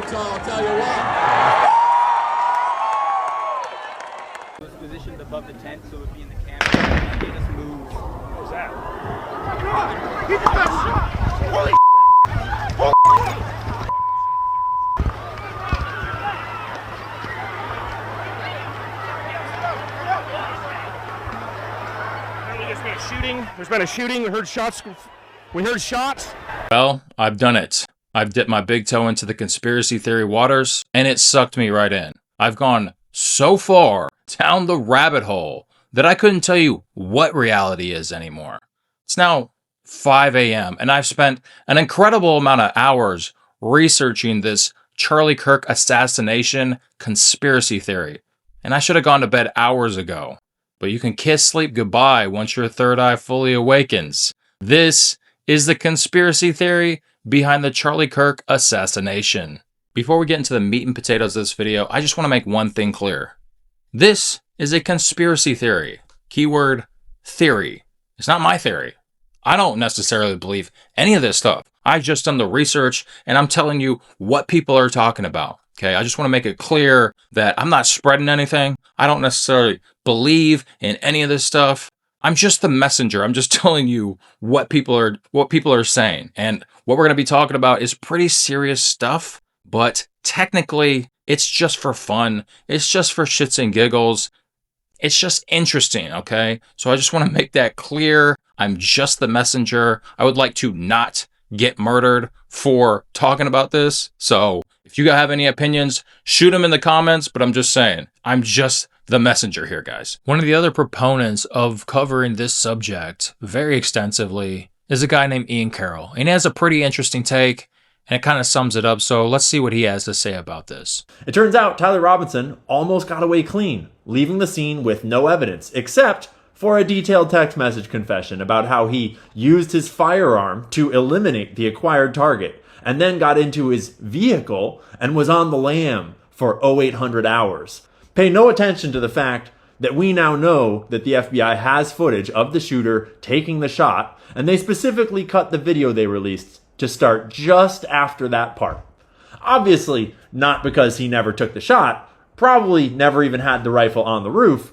Utah, I'll tell you what. It was positioned above the tent, so it would be in the camp. And they just moved. What was that? Oh my God! He just got shot! Holy There's been a shooting. We heard shots. Well, I've done it. I've dipped my big toe into the conspiracy theory waters, and it sucked me right in. I've gone so far down the rabbit hole that I couldn't tell you what reality is anymore. It's now 5 a.m., and I've spent an incredible amount of hours researching this Charlie Kirk assassination conspiracy theory, and I should have gone to bed hours ago. But you can kiss sleep goodbye once your third eye fully awakens. This is the conspiracy theory behind the Charlie Kirk assassination. Before we get into the meat and potatoes of this video, I just want to make one thing clear. This is a conspiracy theory. Keyword theory. It's not my theory. I don't necessarily believe any of this stuff. I've just done the research and I'm telling you what people are talking about. Okay, I just want to make it clear that I'm not spreading anything. I don't necessarily believe in any of this stuff. I'm just the messenger. I'm just telling you what people are saying. And what we're going to be talking about is pretty serious stuff, but technically it's just for fun. It's just for shits and giggles. It's just interesting, okay? So I just want to make that clear. I'm just the messenger. I would like to not get murdered for talking about this. So if you have any opinions, shoot them in the comments, but I'm just saying, I'm just the messenger here, guys. One of the other proponents of covering this subject very extensively is a guy named Ian Carroll, and he has a pretty interesting take, and it kind of sums it up, so let's see what he has to say about this. It turns out Tyler Robinson almost got away clean, leaving the scene with no evidence, except for a detailed text message confession about how he used his firearm to eliminate the acquired target, and then got into his vehicle and was on the lam for 0800 hours. Pay no attention to the fact that we now know that the FBI has footage of the shooter taking the shot, and they specifically cut the video they released to start just after that part. Obviously, not because he never took the shot, probably never even had the rifle on the roof,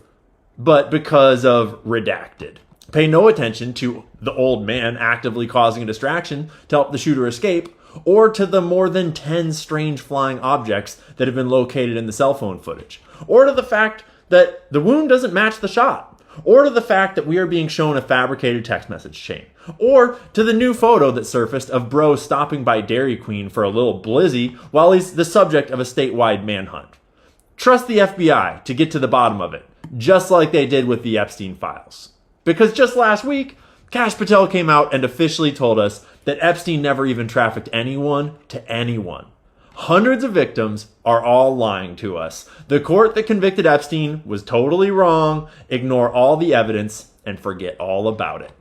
but because of Redacted. Pay no attention to the old man actively causing a distraction to help the shooter escape, or to the more than 10 strange flying objects that have been located in the cell phone footage, or to the fact that the wound doesn't match the shot, or to the fact that we are being shown a fabricated text message chain, or to the new photo that surfaced of Bro stopping by Dairy Queen for a little blizzy while he's the subject of a statewide manhunt. Trust the FBI to get to the bottom of it, just like they did with the Epstein files. Because just last week, Kash Patel came out and officially told us that Epstein never even trafficked anyone to anyone. Hundreds of victims are all lying to us. The court that convicted Epstein was totally wrong. Ignore all the evidence and forget all about it.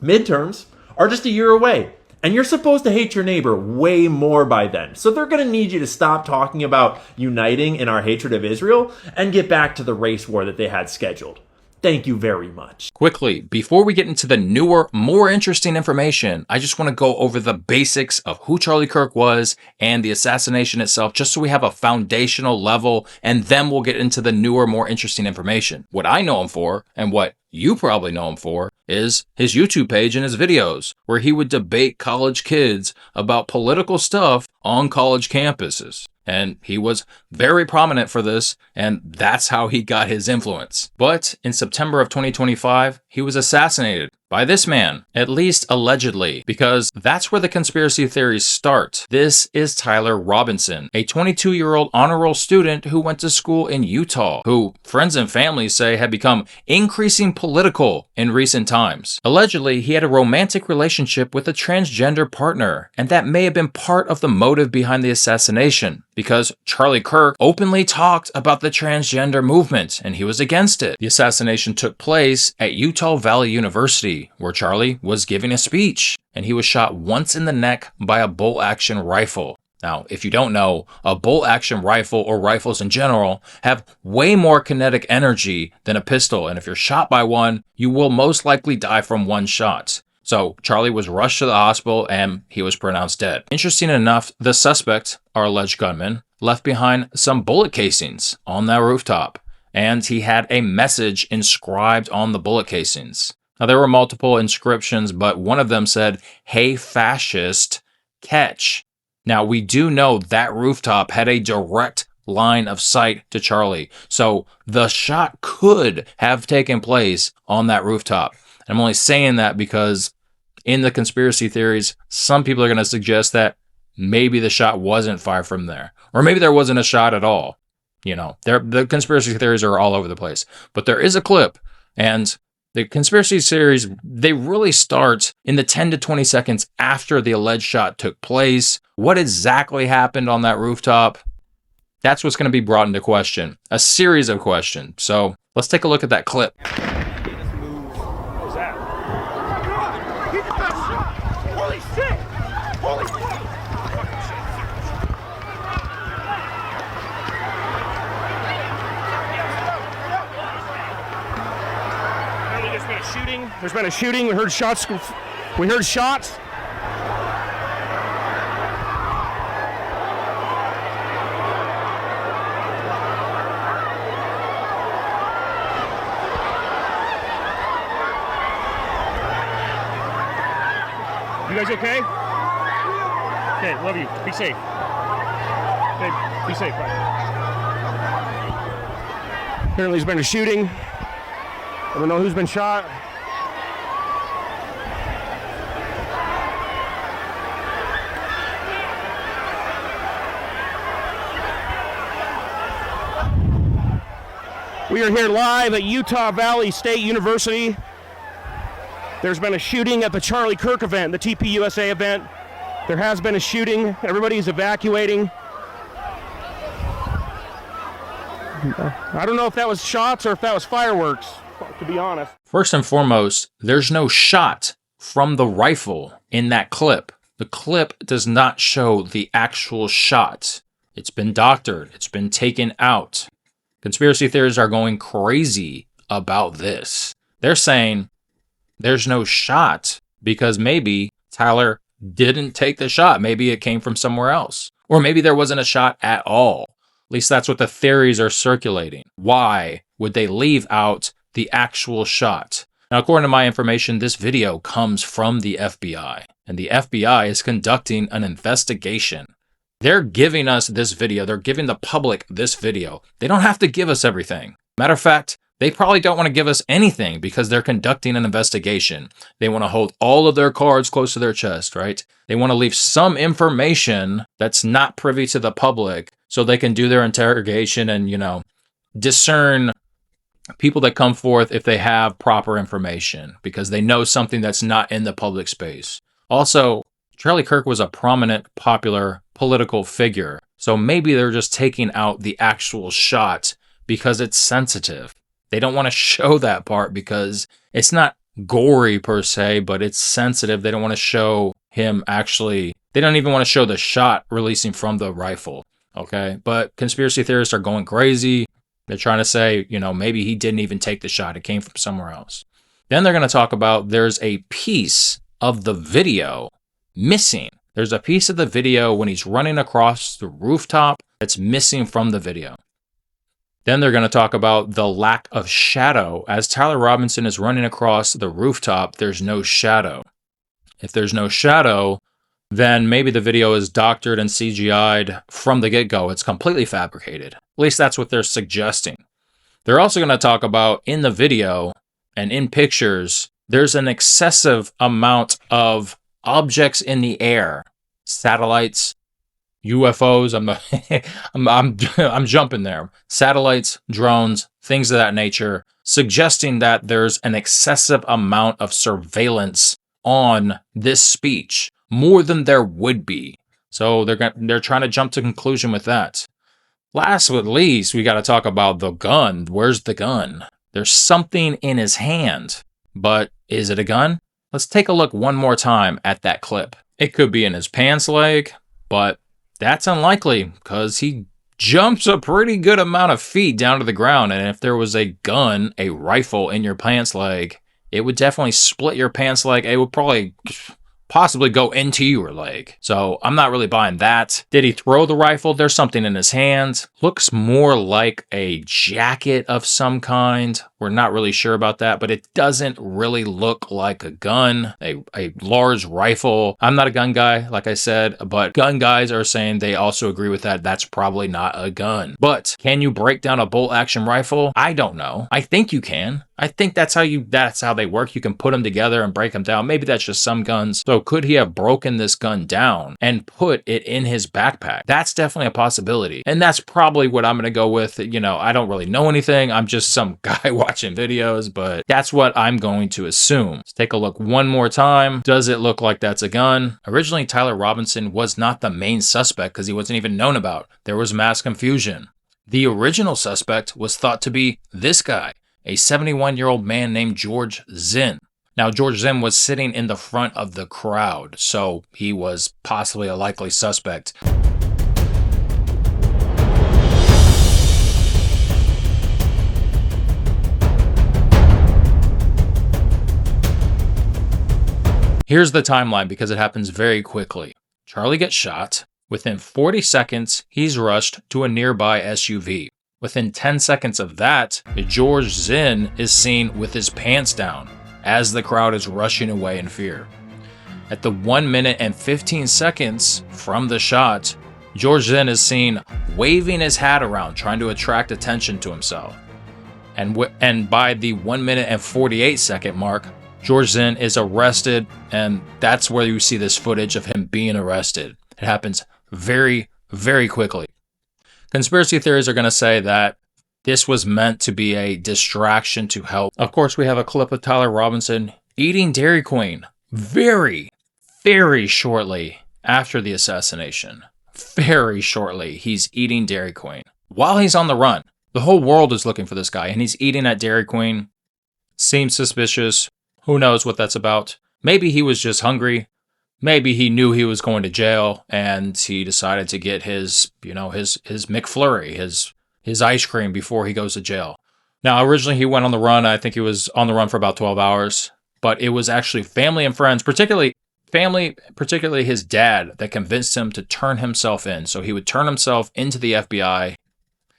Midterms are just a year away, and you're supposed to hate your neighbor way more by then. So they're going to need you to stop talking about uniting in our hatred of Israel and get back to the race war that they had scheduled. Thank you very much. Quickly, before we get into the newer, more interesting information, I just want to go over the basics of who Charlie Kirk was and the assassination itself, just so we have a foundational level, and then we'll get into the newer, more interesting information. What I know him for, and what you probably know him for, is his YouTube page and his videos, where he would debate college kids about political stuff on college campuses. And he was very prominent for this, and that's how he got his influence. But in September of 2025, he was assassinated by this man, at least allegedly, because that's where the conspiracy theories start. This is Tyler Robinson, a 22-year-old honor roll student who went to school in Utah, who friends and family say had become increasingly political in recent times. Allegedly, he had a romantic relationship with a transgender partner, and that may have been part of the motive behind the assassination, because Charlie Kirk openly talked about the transgender movement, and he was against it. The assassination took place at Utah Valley University, where Charlie was giving a speech, and he was shot once in the neck by a bolt-action rifle. Now, if you don't know, a bolt-action rifle, or rifles in general, have way more kinetic energy than a pistol, and if you're shot by one, you will most likely die from one shot. So Charlie was rushed to the hospital and he was pronounced dead. Interesting enough, the suspect, our alleged gunman, left behind some bullet casings on that rooftop, and he had a message inscribed on the bullet casings. Now, there were multiple inscriptions, but one of them said, "Hey, fascist, catch." Now, we do know that rooftop had a direct line of sight to Charlie, so the shot could have taken place on that rooftop. I'm only saying that because in the conspiracy theories, some people are going to suggest that maybe the shot wasn't fired from there, or maybe there wasn't a shot at all. You know, the conspiracy theories are all over the place. But there is a clip, and the conspiracy theories, they really start in the 10 to 20 seconds after the alleged shot took place. What exactly happened on that rooftop? That's what's going to be brought into question. A series of questions. So let's take a look at that clip. What was that? Oh my God! He just got shot! Holy shit! Holy shit! Apparently there's been a shooting. There's been a shooting. We heard shots. We heard shots. You guys okay? Okay, love you. Be safe. Okay, be safe. Bye. Apparently there's been a shooting. I don't know who's been shot. We are here live at Utah Valley State University. There's been a shooting at the Charlie Kirk event, the TPUSA event. There has been a shooting. Everybody's evacuating. I don't know if that was shots or if that was fireworks, to be honest. First and foremost, there's no shot from the rifle in that clip. The clip does not show the actual shot. It's been doctored. It's been taken out. Conspiracy theories are going crazy about this. They're saying there's no shot because maybe Tyler didn't take the shot. Maybe it came from somewhere else. Or maybe there wasn't a shot at all. At least that's what the theories are circulating. Why would they leave out the actual shot? Now, according to my information, this video comes from the FBI. And the FBI is conducting an investigation. They're giving us this video. They're giving the public this video. They don't have to give us everything. Matter of fact, they probably don't want to give us anything because they're conducting an investigation. They want to hold all of their cards close to their chest, right? They want to leave some information that's not privy to the public so they can do their interrogation and, discern people that come forth if they have proper information because they know something that's not in the public space. Also, Charlie Kirk was a prominent, popular political figure. So maybe they're just taking out the actual shot because it's sensitive. They don't want to show that part because it's not gory per se, but it's sensitive. They don't want to show him actually. They don't even want to show the shot releasing from the rifle. Okay. But conspiracy theorists are going crazy. They're trying to say, maybe he didn't even take the shot. It came from somewhere else. Then they're going to talk about there's a piece of the video missing. There's a piece of the video when he's running across the rooftop that's missing from the video. Then they're going to talk about the lack of shadow. As Tyler Robinson is running across the rooftop, there's no shadow. If there's no shadow, then maybe the video is doctored and CGI'd from the get-go. It's completely fabricated. At least that's what they're suggesting. They're also going to talk about in the video and in pictures, there's an excessive amount of objects in the air. Satellites, UFOs, I'm jumping there. Satellites, drones, things of that nature, suggesting that there's an excessive amount of surveillance on this speech, more than there would be. So they're trying to jump to conclusion with that. Last but least, we got to talk about the gun. Where's the gun? There's something in his hand, but is it a gun? Let's take a look one more time at that clip. It could be in his pants leg, but that's unlikely because he jumps a pretty good amount of feet down to the ground. And if there was a gun, a rifle in your pants leg, it would definitely split your pants leg. It would probably possibly go into your leg. So I'm not really buying that. Did he throw the rifle? There's something in his hand. Looks more like a jacket of some kind. We're not really sure about that, but it doesn't really look like a gun, a large rifle. I'm not a gun guy, like I said, but gun guys are saying they also agree with that. That's probably not a gun. But can you break down a bolt action rifle? I don't know. I think you can. I think that's how they work. You can put them together and break them down. Maybe that's just some guns. So could he have broken this gun down and put it in his backpack? That's definitely a possibility. And that's probably what I'm going to go with. You know, I don't really know anything. I'm just some guy watching videos, but that's what I'm going to assume. Let's take a look one more time. Does it look like that's a gun? Originally, Tyler Robinson was not the main suspect because he wasn't even known about. There was mass confusion. The original suspect was thought to be this guy, a 71-year-old man named George Zinn. Now, George Zinn was sitting in the front of the crowd, so he was possibly a likely suspect. Here's the timeline because it happens very quickly. Charlie gets shot. Within 40 seconds, he's rushed to a nearby SUV. Within 10 seconds of that, George Zinn is seen with his pants down as the crowd is rushing away in fear. At the 1 minute and 15 seconds from the shot, George Zinn is seen waving his hat around, trying to attract attention to himself. And by the 1 minute and 48 second mark, George Zinn is arrested, and that's where you see this footage of him being arrested. It happens very, very quickly. Conspiracy theories are going to say that this was meant to be a distraction to help. Of course, we have a clip of Tyler Robinson eating Dairy Queen very, very shortly after the assassination. Very shortly, he's eating Dairy Queen. While he's on the run, the whole world is looking for this guy, and he's eating at Dairy Queen. Seems suspicious. Who knows what that's about? Maybe he was just hungry. Maybe he knew he was going to jail and he decided to get his McFlurry, his ice cream before he goes to jail. Now, originally he went on the run. I think he was on the run for about 12 hours, but it was actually family and friends, particularly his dad, that convinced him to turn himself in. So he would turn himself into the FBI,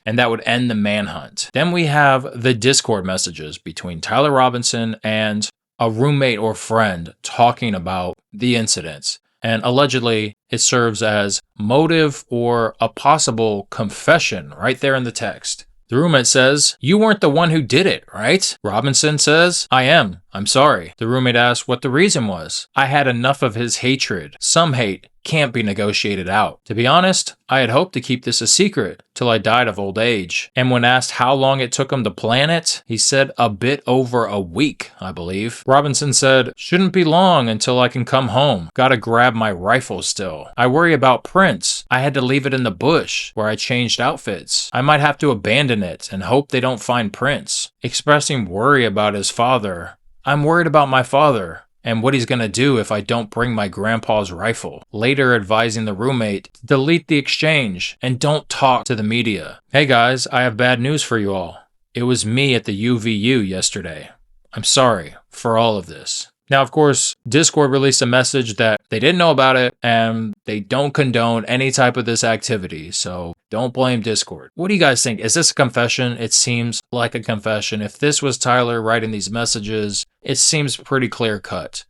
and that would end the manhunt. Then we have the Discord messages between Tyler Robinson and a roommate or friend talking about the incidents. And allegedly, it serves as motive or a possible confession right there in the text. The roommate says, "You weren't the one who did it, right?" Robinson says, "I am. I'm sorry." The roommate asks what the reason was. "I had enough of his hatred. Some hate can't be negotiated out. To be honest, I had hoped to keep this a secret till I died of old age." And when asked how long it took him to plan it, he said a bit over a week, I believe. Robinson said, "Shouldn't be long until I can come home. Gotta grab my rifle still. I worry about Prince. I had to leave it in the bush where I changed outfits. I might have to abandon it and hope they don't find Prince." Expressing worry about his father. "I'm worried about my father and what he's going to do if I don't bring my grandpa's rifle." Later advising the roommate to delete the exchange and don't talk to the media. "Hey guys, I have bad news for you all. It was me at the UVU yesterday. I'm sorry for all of this." Now, of course, Discord released a message that they didn't know about it and they don't condone any type of this activity, so don't blame Discord. What do you guys think? Is this a confession? It seems like a confession. If this was Tyler writing these messages, it seems pretty clear cut.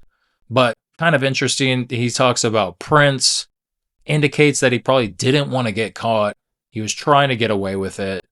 But kind of interesting, he talks about Prince, indicates that he probably didn't want to get caught. He was trying to get away with it.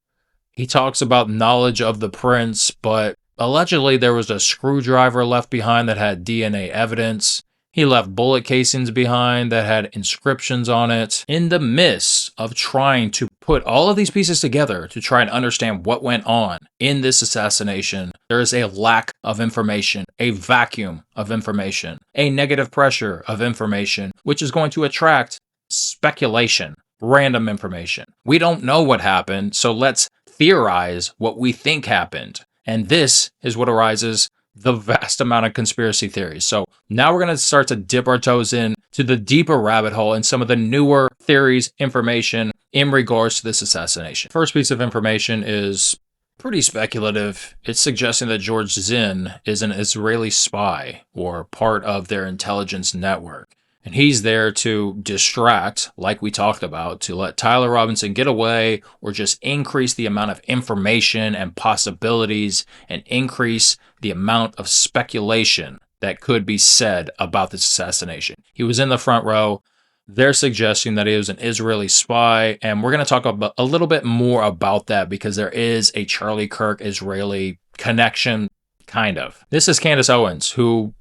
He talks about knowledge of the Prince, but allegedly there was a screwdriver left behind that had DNA evidence. He left bullet casings behind that had inscriptions on it. In the midst of trying to put all of these pieces together to try and understand what went on in this assassination, there is a lack of information, a vacuum of information, a negative pressure of information, which is going to attract speculation, random information. We don't know what happened, so let's theorize what we think happened. And this is what arises the vast amount of conspiracy theories. So now we're going to start to dip our toes in to the deeper rabbit hole and some of the newer theories, information in regards to this assassination. First piece of information is pretty speculative. It's suggesting that George Zinn is an Israeli spy or part of their intelligence network. And he's there to distract, like we talked about, to let Tyler Robinson get away or just increase the amount of information and possibilities and increase the amount of speculation that could be said about this assassination. He was in the front row. They're suggesting that he was an Israeli spy, and we're going to talk about a little bit more about that because there is a Charlie Kirk Israeli connection, kind of. This is Candace Owens, who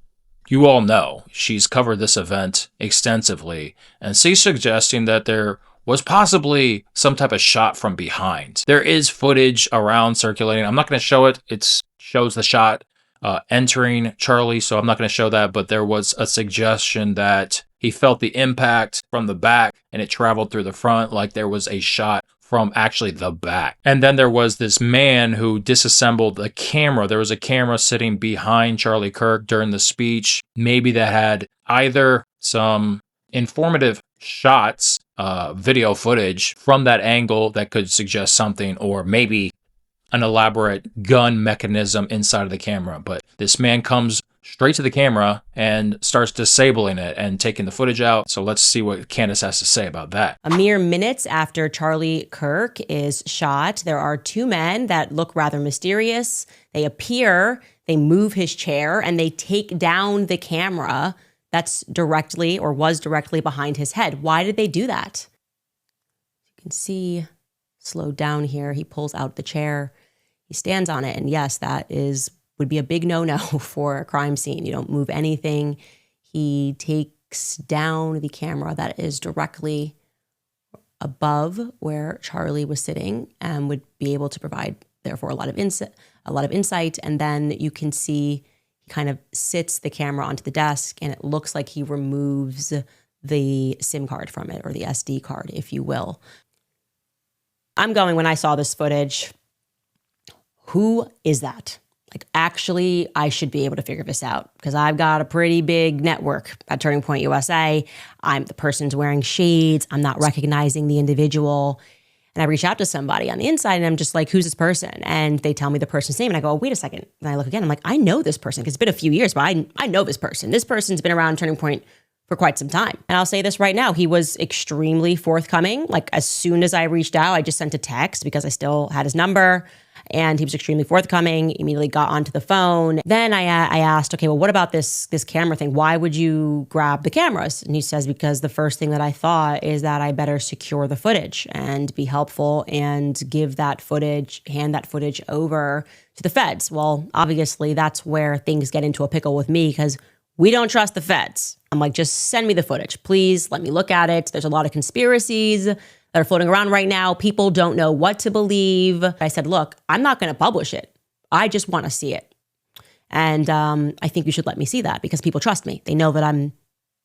you all know. She's covered this event extensively, and she's suggesting that there was possibly some type of shot from behind. There is footage around circulating. I'm not going to show it. It shows the shot entering Charlie, so I'm not going to show that, but there was a suggestion that he felt the impact from the back and it traveled through the front, like there was a shot from actually the back. And then there was this man who disassembled the camera. There was a camera sitting behind Charlie Kirk during the speech. Maybe that had either some informative shots, video footage from that angle that could suggest something, or maybe an elaborate gun mechanism inside of the camera. But this man comes straight to the camera and starts disabling it and taking the footage out. So let's see what Candace has to say about that. A mere minutes after Charlie Kirk is shot, there are two men that look rather mysterious. They appear, they move his chair, and they take down the camera that's directly or was directly behind his head. Why did they do that? You can see, slowed down here, he pulls out the chair, he stands on it, and yes, that would be a big no-no for a crime scene. You don't move anything. He takes down the camera that is directly above where Charlie was sitting and would be able to provide, therefore, a lot of insight. And then you can see he kind of sits the camera onto the desk, and it looks like he removes the SIM card from it, or the SD card, if you will. I'm going, when I saw this footage, who is that? Like, actually, I should be able to figure this out because I've got a pretty big network at Turning Point USA. The person's wearing shades. I'm not recognizing the individual. And I reach out to somebody on the inside and I'm just like, who's this person? And they tell me the person's name. And I go, oh, wait a second. And I look again. I'm like, I know this person because it's been a few years, but I know this person. This person's been around Turning Point for quite some time. And I'll say this right now. He was extremely forthcoming. Like, as soon as I reached out, I just sent a text because I still had his number. And he was extremely forthcoming, immediately got onto the phone. Then I asked, okay, well, what about this camera thing? Why would you grab the cameras? And he says, because the first thing that I thought is that I better secure the footage and be helpful and hand that footage over to the feds. Well, obviously, that's where things get into a pickle with me because we don't trust the feds. I'm like, just send me the footage. Please let me look at it. There's a lot of conspiracies that are floating around right now. People don't know what to believe. I said, look, I'm not going to publish it. I just want to see it. And I think you should let me see that because people trust me. They know that I'm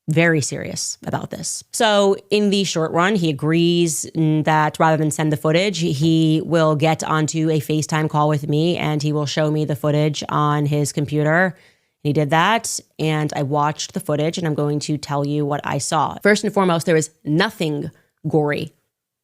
very serious about this. So in the short run, he agrees that rather than send the footage, he will get onto a FaceTime call with me and he will show me the footage on his computer. He did that, and I watched the footage, and I'm going to tell you what I saw. First and foremost, there is nothing gory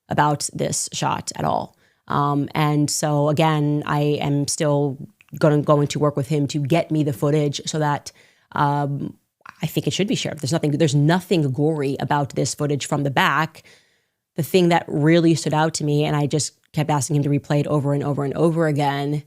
about this shot at all. And so again, I am still going to work with him to get me the footage so that I think it should be shared. There's nothing gory about this footage from the back. The thing that really stood out to me, and I just kept asking him to replay it over and over and over again,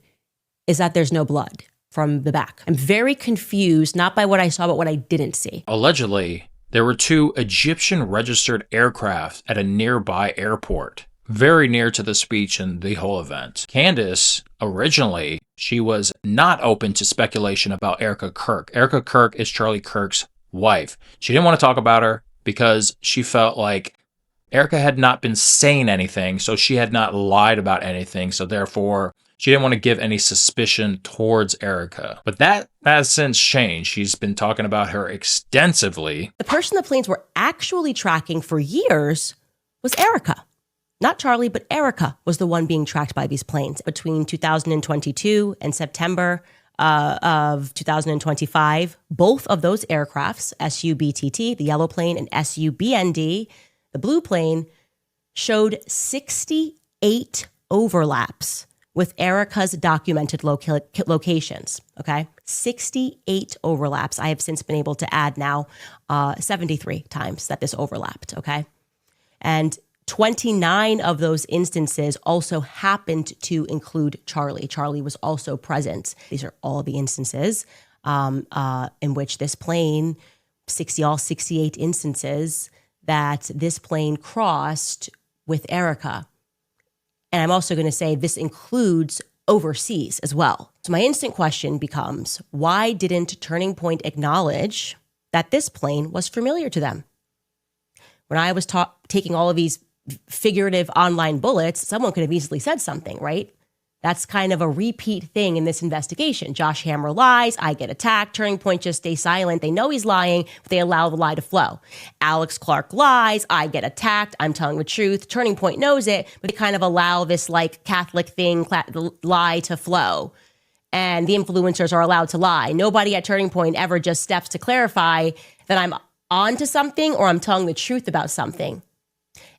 is that there's no blood from the back. I'm very confused, not by what I saw, but what I didn't see. Allegedly, there were two Egyptian-registered aircraft at a nearby airport, very near to the speech and the whole event. Candace, originally, she was not open to speculation about Erica Kirk. Erica Kirk is Charlie Kirk's wife. She didn't want to talk about her because she felt like Erica had not been saying anything, so she had not lied about anything, so therefore she didn't want to give any suspicion towards Erica. But that has since changed. She's been talking about her extensively. The person the planes were actually tracking for years was Erica. Not Charlie, but Erica was the one being tracked by these planes. Between 2022 and September of 2025, both of those aircrafts, SU-BTT, the yellow plane, and SU-BND, the blue plane, showed 68 overlaps with Erica's documented locations, okay? 68 overlaps. I have since been able to add now 73 times that this overlapped, okay? And 29 of those instances also happened to include Charlie. Charlie was also present. These are all the instances in which this plane, 68 instances that this plane crossed with Erica. And I'm also going to say this includes overseas as well. So my instant question becomes, why didn't Turning Point acknowledge that this plane was familiar to them? When I was taking all of these figurative online bullets, someone could have easily said something, right? That's kind of a repeat thing in this investigation. Josh Hammer lies, I get attacked, Turning Point just stays silent. They know he's lying, but they allow the lie to flow. Alex Clark lies, I get attacked, I'm telling the truth. Turning Point knows it, but they kind of allow this like Catholic thing, lie to flow. And the influencers are allowed to lie. Nobody at Turning Point ever just steps to clarify that I'm onto something or I'm telling the truth about something.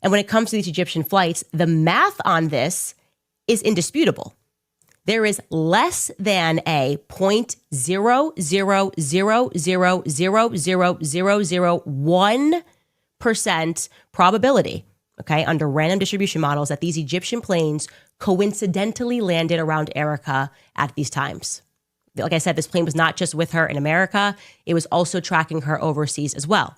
And when it comes to these Egyptian flights, the math on this is indisputable. There is less than a 0.00000001% probability, okay, under random distribution models that these Egyptian planes coincidentally landed around Erica at these times. Like I said, this plane was not just with her in America, it was also tracking her overseas as well.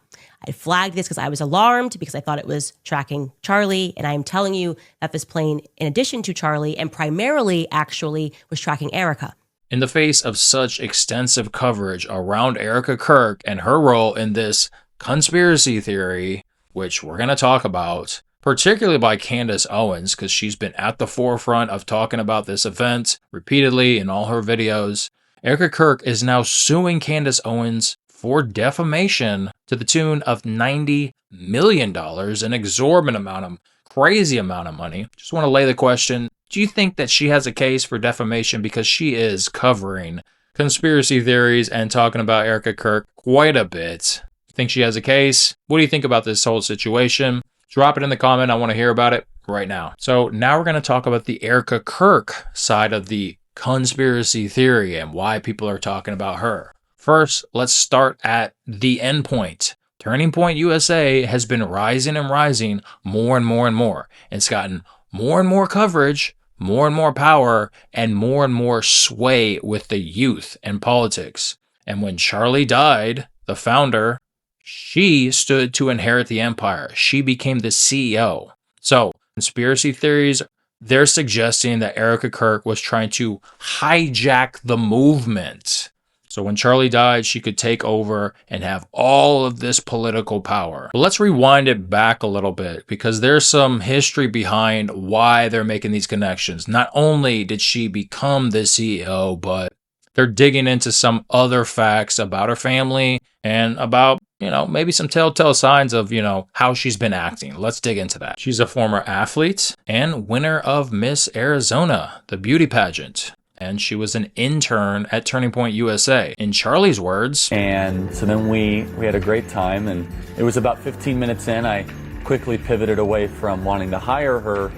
I flagged this because I was alarmed because I thought it was tracking Charlie. And I am telling you that this plane, in addition to Charlie, and primarily actually was tracking Erica. In the face of such extensive coverage around Erica Kirk and her role in this conspiracy theory, which we're going to talk about, particularly by Candace Owens, because she's been at the forefront of talking about this event repeatedly in all her videos, Erica Kirk is now suing Candace Owens for defamation to the tune of $90 million, an exorbitant amount, crazy amount of money. Just want to lay the question, do you think that she has a case for defamation because she is covering conspiracy theories and talking about Erica Kirk quite a bit? Think she has a case? What do you think about this whole situation? Drop it in the comment. I want to hear about it right now. So now we're going to talk about the Erica Kirk side of the conspiracy theory and why people are talking about her. First, let's start at the end point. Turning Point USA has been rising and rising more and more and more. It's gotten more and more coverage, more and more power, and more sway with the youth and politics. And when Charlie died, the founder, she stood to inherit the empire. She became the CEO. So, conspiracy theories, they're suggesting that Erica Kirk was trying to hijack the movement. So when Charlie died, she could take over and have all of this political power. But let's rewind it back a little bit because there's some history behind why they're making these connections. Not only did she become the CEO, but they're digging into some other facts about her family and about, maybe some telltale signs of, how she's been acting. Let's dig into that. She's a former athlete and winner of Miss Arizona, the beauty pageant. And she was an intern at Turning Point USA. In Charlie's words, and so then we had a great time, and it was about 15 minutes in, I quickly pivoted away from wanting to hire her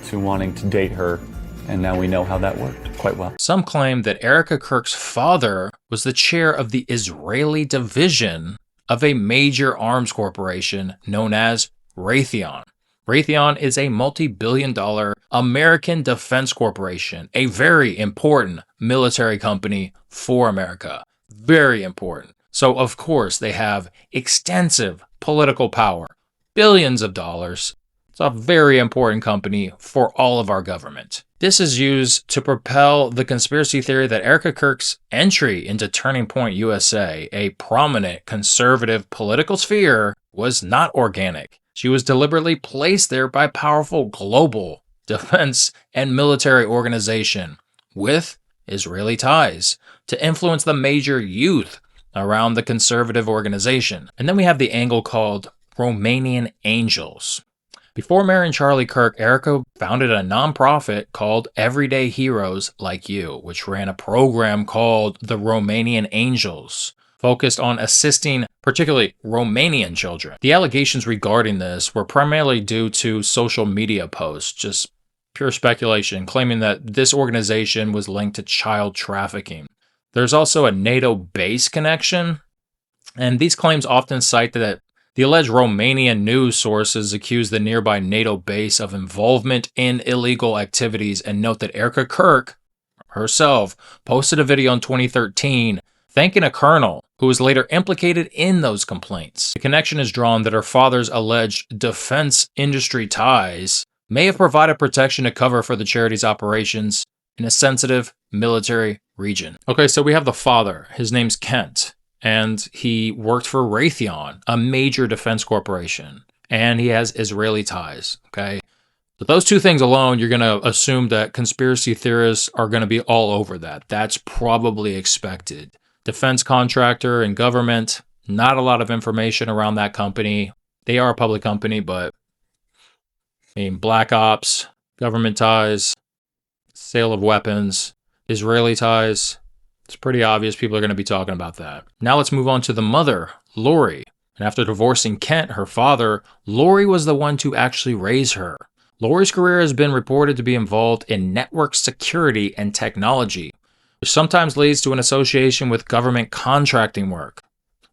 to wanting to date her, and now we know how that worked quite well. Some claim that Erica Kirk's father was the chair of the Israeli division of a major arms corporation known as Raytheon. Raytheon is a multi-billion-dollar American defense corporation, a very important military company for America. Very important. So, of course, they have extensive political power, billions of dollars. It's a very important company for all of our government. This is used to propel the conspiracy theory that Erica Kirk's entry into Turning Point USA, a prominent conservative political sphere, was not organic. She was deliberately placed there by a powerful global defense and military organization with Israeli ties to influence the major youth around the conservative organization. And then we have the angle called Romanian Angels. Before marrying Charlie Kirk, Erica founded a nonprofit called Everyday Heroes Like You, which ran a program called the Romanian Angels, focused on assisting particularly Romanian children. The allegations regarding this were primarily due to social media posts, just pure speculation, claiming that this organization was linked to child trafficking. There's also a NATO base connection, and these claims often cite that the alleged Romanian news sources accuse the nearby NATO base of involvement in illegal activities, and note that Erica Kirk herself posted a video in 2013 thanking a colonel who was later implicated in those complaints. The connection is drawn that her father's alleged defense industry ties may have provided protection to cover for the charity's operations in a sensitive military region. Okay, so we have the father. His name's Kent, and he worked for Raytheon, a major defense corporation, and he has Israeli ties, okay? So those two things alone, you're going to assume that conspiracy theorists are going to be all over that. That's probably expected. Defense contractor and government, not a lot of information around that company. They are a public company, but I mean, black ops, government ties, sale of weapons, Israeli ties. It's pretty obvious people are going to be talking about that. Now let's move on to the mother, Lori. And after divorcing Kent, her father, Lori was the one to actually raise her. Lori's career has been reported to be involved in network security and technology, which sometimes leads to an association with government contracting work.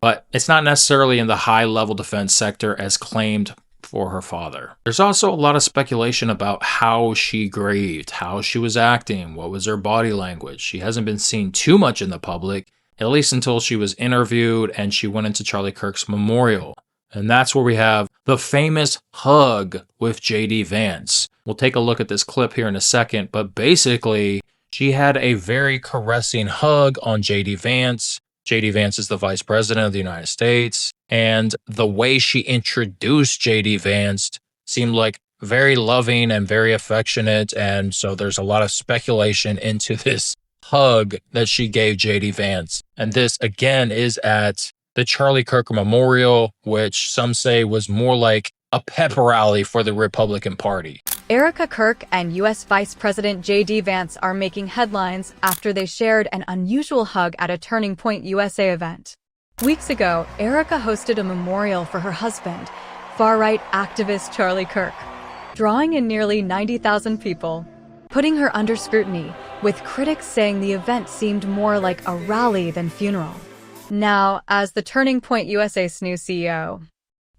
But it's not necessarily in the high-level defense sector as claimed for her father. There's also a lot of speculation about how she grieved, how she was acting, what was her body language. She hasn't been seen too much in the public, at least until she was interviewed and she went into Charlie Kirk's memorial. And that's where we have the famous hug with J.D. Vance. We'll take a look at this clip here in a second, but basically, she had a very caressing hug on J.D. Vance. J.D. Vance is the Vice President of the United States, and the way she introduced J.D. Vance seemed like very loving and very affectionate, and so there's a lot of speculation into this hug that she gave J.D. Vance. And this, again, is at the Charlie Kirk Memorial, which some say was more like a pep rally for the Republican Party. Erica Kirk and U.S. Vice President J.D. Vance are making headlines after they shared an unusual hug at a Turning Point USA event. Weeks ago, Erica hosted a memorial for her husband, far-right activist Charlie Kirk, drawing in nearly 90,000 people, putting her under scrutiny, with critics saying the event seemed more like a rally than funeral. Now, as the Turning Point USA's new CEO,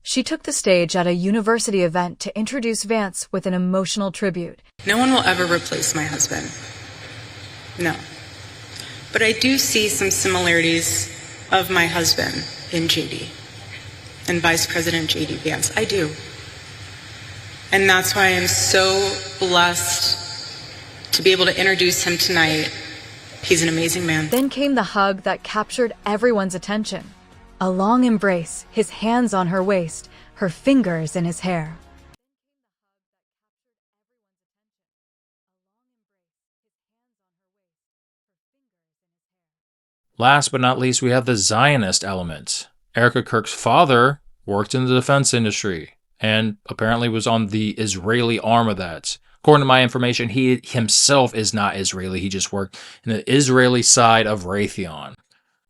she took the stage at a university event to introduce Vance with an emotional tribute. No one will ever replace my husband. No. But I do see some similarities of my husband in JD and Vice President JD Vance. I do. And that's why I'm so blessed to be able to introduce him tonight. He's an amazing man. Then came the hug that captured everyone's attention. A long embrace, his hands on her waist, her fingers in his hair. Last but not least, we have the Zionist element. Erica Kirk's father worked in the defense industry and apparently was on the Israeli arm of that. According to my information, he himself is not Israeli. He just worked in the Israeli side of Raytheon.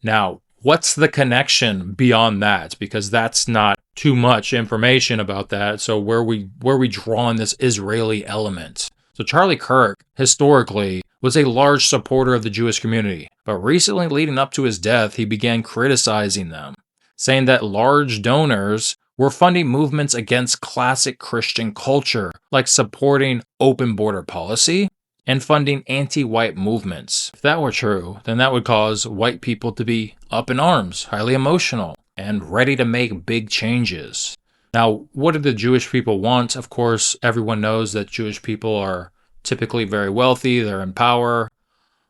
Now, what's the connection beyond that? Because that's not too much information about that. So where we draw in this Israeli element? So Charlie Kirk, historically, was a large supporter of the Jewish community. But recently, leading up to his death, he began criticizing them, saying that large donors were funding movements against classic Christian culture, like supporting open border policy and funding anti-white movements. If that were true, then that would cause white people to be up in arms, highly emotional, and ready to make big changes. Now, what do the Jewish people want? Of course, everyone knows that Jewish people are typically very wealthy, they're in power.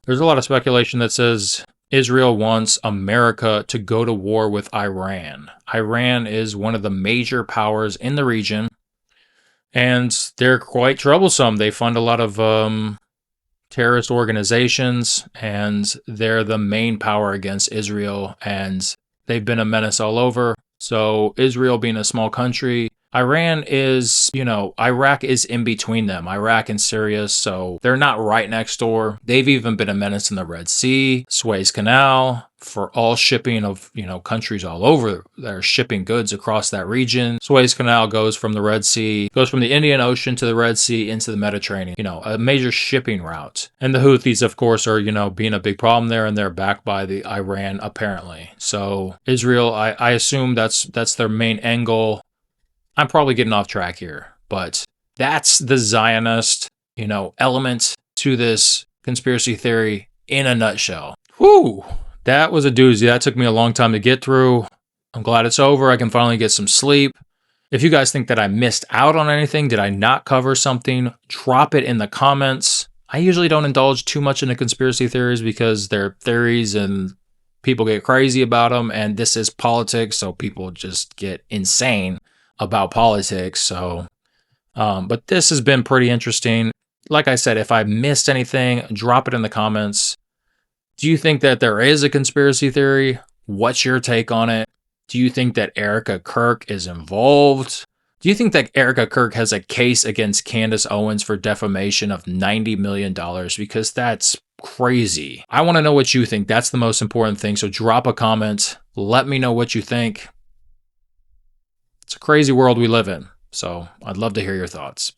There's a lot of speculation that says Israel wants America to go to war with Iran. Iran is one of the major powers in the region, and they're quite troublesome. They fund a lot of terrorist organizations, and they're the main power against Israel, and they've been a menace all over. So Israel being a small country, Iran is, Iraq is in between them, Iraq and Syria, so they're not right next door. They've even been a menace in the Red Sea, Suez Canal. for all shipping of, countries all over that are shipping goods across that region. Suez Canal goes from the Red Sea, goes from the Indian Ocean to the Red Sea into the Mediterranean, a major shipping route. And the Houthis, of course, are, being a big problem there, and they're backed by the Iran, apparently. So Israel, I assume that's their main end goal. I'm probably getting off track here, but that's the Zionist, element to this conspiracy theory in a nutshell. Whew. That was a doozy. That took me a long time to get through. I'm glad it's over. I can finally get some sleep. If you guys think that I missed out on anything, did I not cover something, drop it in the comments. I usually don't indulge too much into conspiracy theories because they're theories and people get crazy about them. And this is politics, so people just get insane about politics. So, but this has been pretty interesting. Like I said, if I missed anything, drop it in the comments. Do you think that there is a conspiracy theory? What's your take on it? Do you think that Erica Kirk is involved? Do you think that Erica Kirk has a case against Candace Owens for defamation of $90 million? Because that's crazy. I want to know what you think. That's the most important thing. So drop a comment. Let me know what you think. It's a crazy world we live in. So I'd love to hear your thoughts.